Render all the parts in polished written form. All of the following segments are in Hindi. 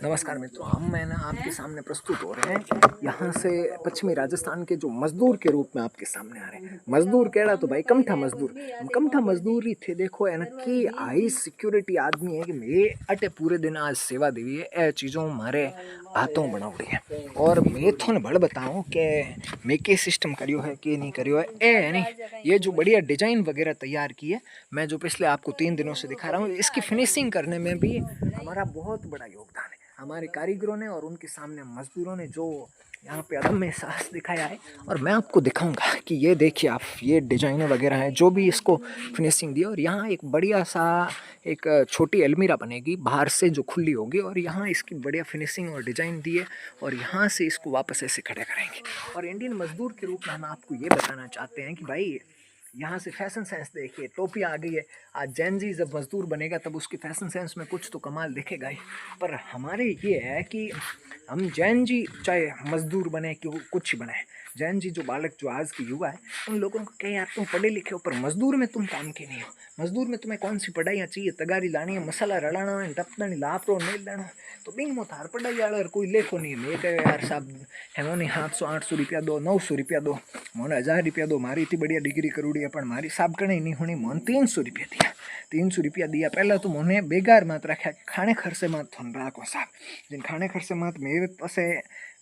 नमस्कार मित्रों, हम मैं ना आपके सामने प्रस्तुत हो रहे हैं यहाँ से पश्चिमी राजस्थान के जो मजदूर के रूप में आपके सामने आ रहे हैं। मजदूर केड़ा तो भाई कमठा मजदूर, कमठा मजदूरी थे। देखो है ना कि हाई सिक्योरिटी आदमी है कि मैं अटे पूरे दिन आज सेवा देवी है ए चीज़ों मारे बातों बनावड़ी है। और मैं थोने भड़ बताऊँ कि मैं के सिस्टम करियो है कि नहीं करियो है ए नहीं, ये जो बढ़िया डिजाइन वगैरह तैयार की है, मैं जो पिछले आपको 3 दिनों से दिखा रहा हूँ, इसकी फिनिशिंग करने में भी हमारा बहुत बड़ा योगदान है। हमारे कारीगरों ने और उनके सामने मजदूरों ने जो यहाँ पे अदम्य साहस दिखाया है। और मैं आपको दिखाऊंगा कि ये देखिए आप, ये डिजाइनें वगैरह हैं जो भी इसको फिनिशिंग दी। और यहाँ एक बढ़िया सा एक छोटी अलमीरा बनेगी बाहर से जो खुली होगी, और यहाँ इसकी बढ़िया फिनिशिंग और डिजाइन दी है। और यहाँ से इसको वापस ऐसे खड़े करेंगे। और इंडियन मजदूर के रूप में हम आपको ये बताना चाहते हैं कि भाई यहाँ से फैशन सेंस देखिए, टोपी आ गई है। आज जैन जी जब मजदूर बनेगा तब उसकी फैशन सेंस में कुछ तो कमाल दिखेगा ही। पर हमारे ये है कि हम जैन जी चाहे मजदूर बने कि कुछ बने, जैन जी जो बालक जो आज की युवा है उन लोगों को कहे यार तुम पढ़े लिखे हो पर मजदूर में तुम काम के नहीं हो। मजदूर में तुम्हें कौन सी पढ़ाइयाँ चाहिए, तगारी लानी है, मसाला रलाना है, टपनी लापरो नहीं लेना तो बिंग मो थार पढ़ाई वाले कोई लेखो नहीं। मैं कहे यार साहब है नहीं 700-800 रुपया दो, 900 रुपया दो, मोने 1000 रुपया दो, मारी इतनी बढ़िया डिग्री करूड़ी है पर मारी साहब कणे नहीं होनी। मोन 300 रुपया दिया, 300 रुपया दिया। पहला तो मोने बेगार मत रखा, खाने खर्चे मत थोन राखो साहब, जिन खाने खर्चे मत मेरे पास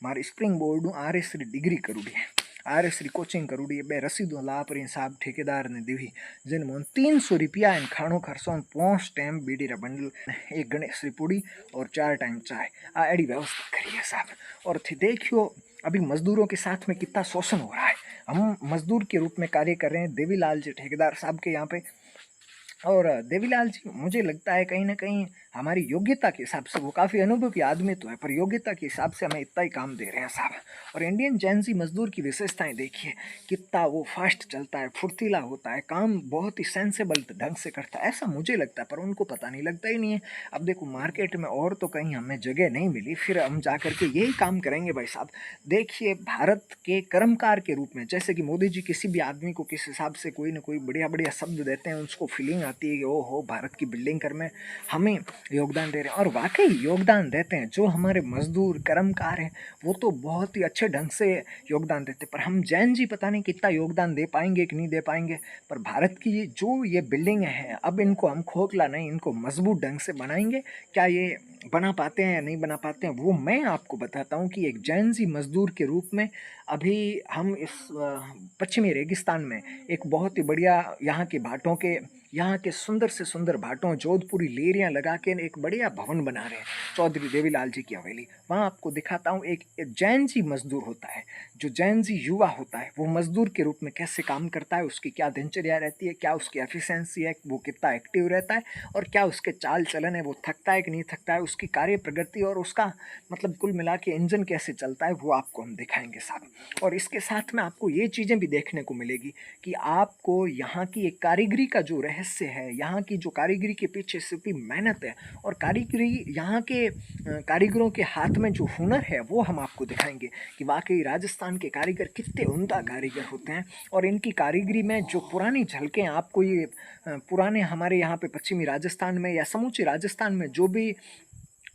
मारी स्प्रिंग बोर्ड आरएसरी डिग्री करूड़ी है, आरएसरी कोचिंग करूड़ी है, 2 रसीदों लापरी साहब ठेकेदार ने दीवी, जिन मोन 300 रुपया इन खाणो खर्चो 5 टाइम बीड़ी रा बंडल, 1 गणेश री पूड़ी और 4 टाइम चाय, आ एडी व्यवस्था करी है साहब। और थी देखियो अभी मजदूरों के साथ में कितना शोषण हो रहा है। हम मजदूर के रूप में कार्य कर रहे हैं देवीलाल जी ठेकेदार साहब के यहाँ पे। और देवीलाल जी मुझे लगता है कहीं ना कहीं हमारी योग्यता के हिसाब से, वो काफ़ी अनुभवी आदमी तो है पर योग्यता के हिसाब से हमें इतना ही काम दे रहे हैं साहब। और इंडियन जैनजी मजदूर की विशेषताएं देखिए, कितना वो फास्ट चलता है, फुर्तीला होता है, काम बहुत ही सेंसेबल ढंग से करता है, ऐसा मुझे लगता है। पर उनको पता नहीं लगता ही नहीं है। अब देखो मार्केट में और तो कहीं हमें जगह नहीं मिली, फिर हम जा करके यही काम करेंगे भाई साहब। देखिए भारत के कर्मकार के रूप में, जैसे कि मोदी जी किसी भी आदमी को किस हिसाब से कोई ना कोई बढ़िया बढ़िया शब्द देते हैं, उसको फीलिंग आती है कि ओ हो भारत की बिल्डिंग कर में हमें योगदान दे रहे हैं। और वाकई योगदान देते हैं जो हमारे मजदूर कर्मकार हैं, वो तो बहुत ही अच्छे ढंग से योगदान देते हैं। पर हम जैन जी पता नहीं कितना योगदान दे पाएंगे कि नहीं दे पाएंगे। पर भारत की जो ये बिल्डिंग है, अब इनको हम खोखला नहीं, इनको मजबूत ढंग से बनाएंगे। क्या ये बना पाते हैं या नहीं बना पाते हैं वो मैं आपको बताता हूँ कि एक जैन जी मजदूर के रूप में अभी हम इस पश्चिमी रेगिस्तान में एक बहुत ही बढ़िया यहाँ के सुंदर से सुंदर भाटों जोधपुरी लेरियाँ लगा के एक बढ़िया भवन बना रहे हैं, चौधरी देवीलाल जी की हवेली। वहाँ आपको दिखाता हूँ एक जैन जी मजदूर होता है, जो जैन जी युवा होता है, वो मजदूर के रूप में कैसे काम करता है, उसकी क्या दिनचर्या रहती है, क्या उसकी एफिशिएंसी है, वो कितना एक्टिव रहता है, और क्या उसके चाल चलन है, वो थकता है कि नहीं थकता है, उसकी कार्य प्रगति और उसका मतलब कुल मिला के इंजन कैसे चलता है, वो आपको हम दिखाएंगे साहब। और इसके साथ में आपको ये चीज़ें भी देखने को मिलेगी कि आपको यहाँ की एक कारीगरी का जो रहस्य है, यहाँ की जो कारीगरी के पीछे सिर्फ मेहनत है, और कारीगरी यहाँ के कारीगरों के हाथ में जो हुनर है वो हम आपको दिखाएंगे कि वाकई राजस्थान के कारीगर कितने उम्दा कारीगर होते हैं। और इनकी कारीगरी में जो पुरानी झलकें आपको ये पुराने हमारे यहाँ पे पश्चिमी राजस्थान में या समूचे राजस्थान में जो भी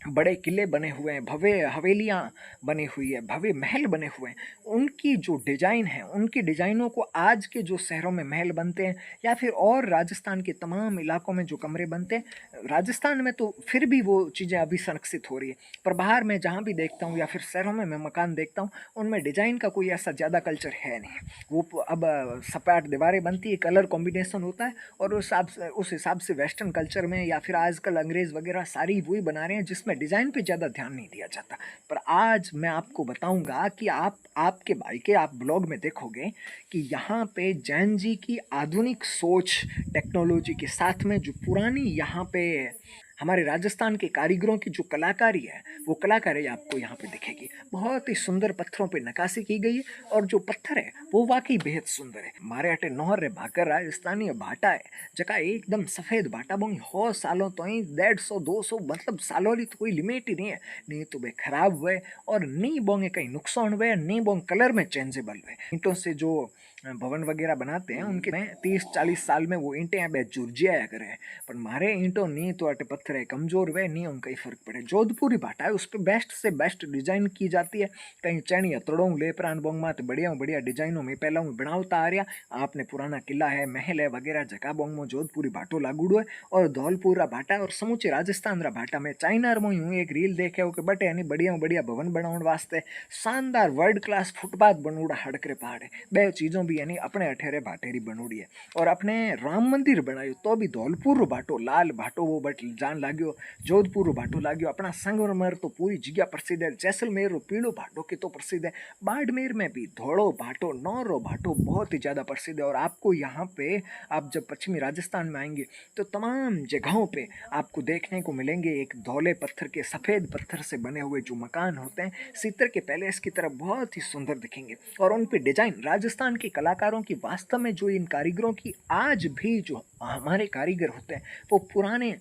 बड़े किले बने हुए हैं, भव्य हवेलियाँ बनी हुई है, भव्य महल बने हुए हैं, उनकी जो डिज़ाइन है, उनकी डिज़ाइनों को आज के जो शहरों में महल बनते हैं या फिर और राजस्थान के तमाम इलाकों में जो कमरे बनते हैं, राजस्थान में तो फिर भी वो चीज़ें अभी संरक्षित हो रही है। पर बाहर में जहाँ भी देखता हूँ या फिर शहरों में मैं मकान देखता हूँ, उनमें डिज़ाइन का कोई ऐसा ज़्यादा कल्चर है नहीं। वो अब सपाट दीवारें बनती है, कलर कॉम्बिनेशन होता है, और उस हिसाब से वेस्टर्न कल्चर में या फिर आजकल अंग्रेज़ वगैरह सारी वही बना रहे हैं जिसमें डिज़ाइन पे ज़्यादा ध्यान नहीं दिया जाता। पर आज मैं आपको बताऊंगा कि आपके भाई के आप ब्लॉग में देखोगे कि यहाँ पे जैन जी की आधुनिक सोच टेक्नोलॉजी के साथ में जो पुरानी यहाँ पे हमारे राजस्थान के कारीगरों की जो कलाकारी है, वो कलाकारी आपको यहाँ पे दिखेगी। बहुत ही सुंदर पत्थरों पे नक्काशी की गई है, और जो पत्थर है वो वाकई बेहद सुंदर है। मारे अटे नोहर रे भाकर राजस्थानी भाटा है जका एकदम सफ़ेद भाटा बोंगी हो सालों तो ही 150-200 मतलब सालों की तो कोई लिमिट ही नहीं है। नहीं तो वे खराब हुए और नहीं बोंगे कहीं नुकसान हुए, नहीं बोंग कलर में चेंजेबल हुए। ईंटों से जो भवन वगैरह बनाते हैं उनके में 30-40 साल में वो ईंटें बे जुर्जिया करे हैं। पर मारे ईंटों नी तो अटे पत्थर है कमजोर वे नहीं उनका ही फर्क पड़े। जोधपुरी भाटा है उस पर बेस्ट से बेस्ट डिजाइन की जाती है। कहीं चैनी अतड़ों लेपरान बोंग मात बढ़िया बढ़िया डिजाइनों में पहला हूँ बनावता आ रहा। आपने पुराना किला है महल है वगैरह जगह बोंग में जोधपुरी भाटो लागूड़ो है और धौलपुर रा भाटा और समूचे राजस्थान रा भाटा में चाइना में हूँ एक रील देखे हो कि बटे यानी बढ़िया बढ़िया भवन बनाने वास्ते शानदार वर्ल्ड क्लास फुटपाथ बनूड़ा हड़करे पहाड़ है। बे चीज़ों भी यानी अपने अठेरे भाटेरी बनूड़ी है। और अपने राम मंदिर बनायो तो भी धौलपुर रो भाटो लाल भाटो वो बट जान लाग्यो। जोधपुर रो भाटो लाग्यो। अपना संगमरमर तो पूरी जगह प्रसिद्ध है। जैसलमेर रो पीड़ो भाटो के तो प्रसिद्ध है। बाड़मेर में भी धोड़ो भाटो नौर रो भाटो बहुत ही ज़्यादा प्रसिद्ध है। और आपको यहाँ पे आप जब पश्चिमी राजस्थान में आएंगे तो तमाम जगहों पे आपको देखने को मिलेंगे एक धौले पत्थर के सफ़ेद पत्थर से बने हुए जो मकान होते हैं सीतर के पैलेस की तरह बहुत ही सुंदर दिखेंगे। और उन पे डिजाइन राजस्थान के कलाकारों की वास्तव में जो इन कारीगरों की आज भी जो हमारे कारीगर होते हैं वो पुराने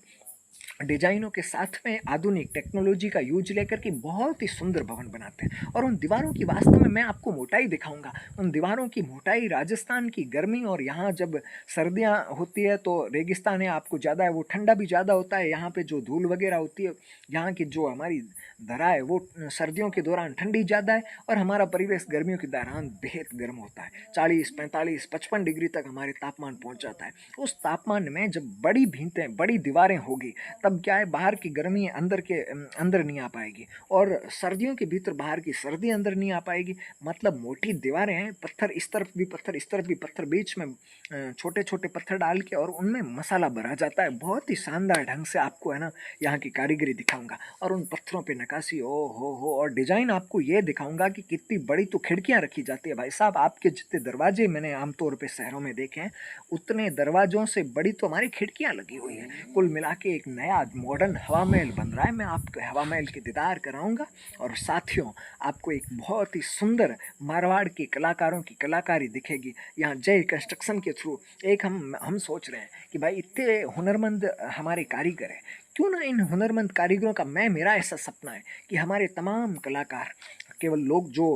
डिजाइनों के साथ में आधुनिक टेक्नोलॉजी का यूज लेकर के बहुत ही सुंदर भवन बनाते हैं। और उन दीवारों की वास्तव में मैं आपको मोटाई दिखाऊंगा। उन दीवारों की मोटाई राजस्थान की गर्मी और यहाँ जब सर्दियाँ होती है तो रेगिस्तान है आपको ज़्यादा है वो ठंडा भी ज़्यादा होता है। यहाँ पे जो धूल वगैरह होती है यहाँ की जो हमारी धरा है वो सर्दियों के दौरान ठंडी ज़्यादा है और हमारा परिवेश गर्मियों के दौरान बेहद गर्म होता है। 40-45-55 डिग्री तक हमारे तापमान पहुँच जाता है। उस तापमान में जब बड़ी भींतें बड़ी दीवारें होगी तब क्या है बाहर की गर्मी अंदर नहीं आ पाएगी और सर्दियों के भीतर बाहर की सर्दी अंदर नहीं आ पाएगी। मतलब मोटी दीवारें हैं पत्थर इस तरफ भी पत्थर इस तरफ भी पत्थर बीच में छोटे छोटे पत्थर डाल के और उनमें मसाला भरा जाता है। बहुत ही शानदार ढंग से आपको है ना यहाँ की कारीगरी दिखाऊंगा और उन पत्थरों पे नक्काशी हो और डिजाइन आपको ये दिखाऊंगा कि कितनी बड़ी तो खिड़कियाँ रखी जाती है। भाई साहब आपके जितने दरवाजे मैंने आमतौर पर शहरों में देखे हैं उतने दरवाजों से बड़ी तो हमारी खिड़कियाँ लगी हुई हैं। कुल मिला के एक नया मॉडर्न हवा महल बन रहा है। मैं आपको हवा महल के दीदार कराऊंगा और साथियों आपको एक बहुत ही सुंदर मारवाड़ के कलाकारों की कलाकारी दिखेगी यहाँ जय कंस्ट्रक्शन के थ्रू। एक हम सोच रहे हैं कि भाई इतने हुनरमंद हमारे कारीगर हैं क्यों ना इन हुनरमंद कारीगरों का मेरा ऐसा सपना है कि हमारे तमाम कलाकार केवल लोग जो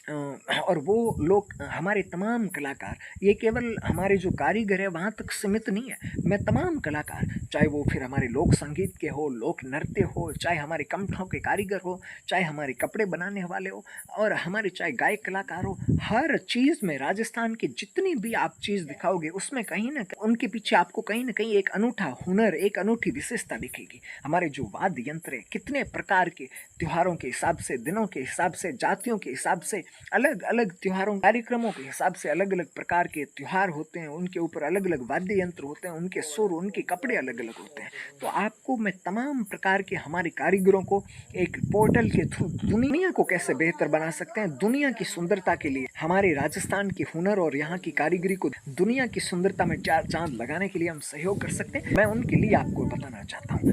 और वो लोग हमारे तमाम कलाकार ये केवल हमारे जो कारीगर है वहाँ तक सीमित नहीं है। मैं तमाम कलाकार चाहे वो फिर हमारे लोक संगीत के हो लोक नृत्य हो चाहे हमारे कमठों के कारीगर हो चाहे हमारे कपड़े बनाने वाले हो और हमारे चाहे गायक कलाकार हो हर चीज़ में राजस्थान की जितनी भी आप चीज़ दिखाओगे उसमें कहीं ना उनके पीछे आपको कहीं ना कहीं एक अनूठा हुनर एक अनूठी विशेषता दिखेगी। हमारे जो वाद्य यंत्र है कितने प्रकार के त्योहारों के हिसाब से दिनों के हिसाब से जातियों के हिसाब से अलग अलग त्योहारों कार्यक्रमों के हिसाब से अलग अलग प्रकार के त्योहार होते हैं। उनके ऊपर अलग अलग वाद्य यंत्र होते हैं उनके सुर उनके कपड़े अलग अलग होते हैं। तो आपको मैं तमाम प्रकार के हमारे कारीगरों को एक पोर्टल के थ्रू दुनिया को कैसे बेहतर बना सकते हैं दुनिया की सुंदरता के लिए हमारे राजस्थान की हुनर और यहाँ की कारीगरी को दुनिया की सुंदरता में चार चांद लगाने के लिए हम सहयोग कर सकते हैं। मैं उनके लिए आपको बताना चाहता हूँ।